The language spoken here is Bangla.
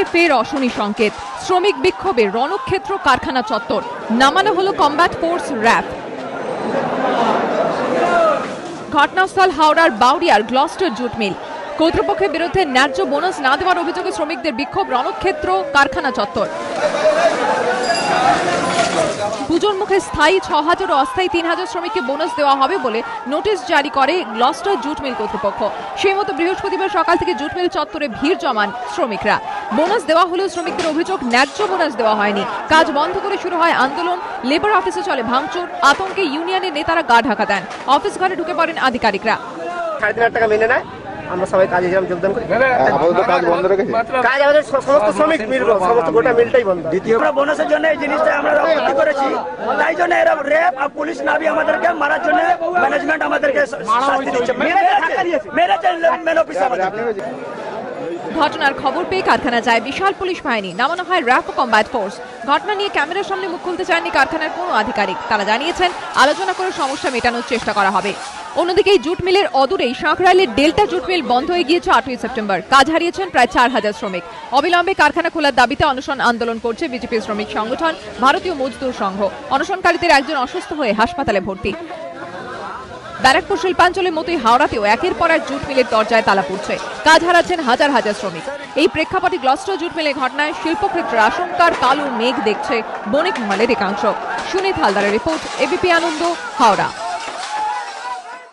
হাতে ফের অশনি সংকেত। শ্রমিক বিক্ষোভে রণক্ষেত্র কারখানা চত্বর, নামানো হলো কমব্যাট ফোর্স র্যাব। ঘটনাস্থল হাওড়ার বাউরিয়ার গ্লস্টার জুট মিল। কর্তৃপক্ষের বিরুদ্ধে ন্যায্য বোনাস না দেওয়ার অভিযোগে শ্রমিকদের বিক্ষোভ, রণক্ষেত্র কারখানা চত্বর। পুজোর মুখে স্থায়ী ৬,০০০ ও অস্থায়ী ৩,০০০ শ্রমিককে বোনাস দেওয়া হবে বলে নোটিশ জারি করে গ্লস্টার জুট মিল কর্তৃপক্ষ। সেই মতো বৃহস্পতিবার সকাল থেকে জুট মিল চত্বরে ভিড় জমান শ্রমিকরা। বোনাস দেওয়া হলেও শ্রমিকদের অভিযোগ ন্যায্য বোনাস দেওয়া হয়নি। কাজ বন্ধ করে শুরু হয় আন্দোলন। লেবার অফিসে চলে ভাঙচুর। আতঙ্কে ইউনিয়নের নেতারা গা ঢাকা দেন। অফিস ঘরে ঢুকে পড়েন আধিকারিকরা। 3,500 টাকা মেনে নেয়। আমরা সবাই কাজে যোগদান করি। কাজ বন্ধ রেখেছে। কাজ আমাদের সমস্ত শ্রমিক মিল, সমস্ত গোটা মিলটাই বন্ধ। আমরা বোনাসের জন্য এই জিনিসটা আমরা আপত্তি করেছি। তাই জন্য এরা র্যাব আর পুলিশ নাবি আমাদেরকে মারার জন্য ম্যানেজমেন্ট আমাদেরকে শাস্তি দিচ্ছে। মেরেছে মেন অফিসে আমাদের। ঘটনার খবর পেয়ে কারখানা যায় বিশাল পুলিশ বাহিনী, নামানো হয় র্যাব ও কমব্যাট ফোর্স। ঘটনা নিয়ে ক্যামেরার সামনে মুখ খুলতে চাননি কারখানার কোনো আধিকারিক। তারা জানিয়েছেন আলোচনা করে সমস্যা মেটানোর চেষ্টা করা হবে। অন্যদিকে জুট মিলের অদূরেই সাঁকরাইলের ডেল্টা জুট মিল বন্ধ হয়ে গিয়েছে 8ই সেপ্টেম্বর। কাজ হারিয়েছেন প্রায় 4,000 শ্রমিক। অবিলম্বে কারখানা খোলার দাবিতে অনশন আন্দোলন করছে বিজেপি শ্রমিক সংগঠন ভারতীয় মজদুর সংঘ। অনশনকারীদের একজন অসুস্থ হয়ে হাসপাতালে ভর্তি। ব্যারাকপুর শিল্পাঞ্চলের মতোই হাওড়াতেও একের পর এক জুট মিলের দরজায় তালা পড়ছে। কাজ হারাচ্ছেন হাজার হাজার শ্রমিক। এই প্রেক্ষাপটে গ্লস্টার জুট মিলের ঘটনায় শিল্পক্ষেত্রের আশঙ্কার কালো মেঘ দেখছে বণিক মহলের একাংশ। সুনীত হালদারের রিপোর্ট, এবিপি আনন্দ, হাওড়া।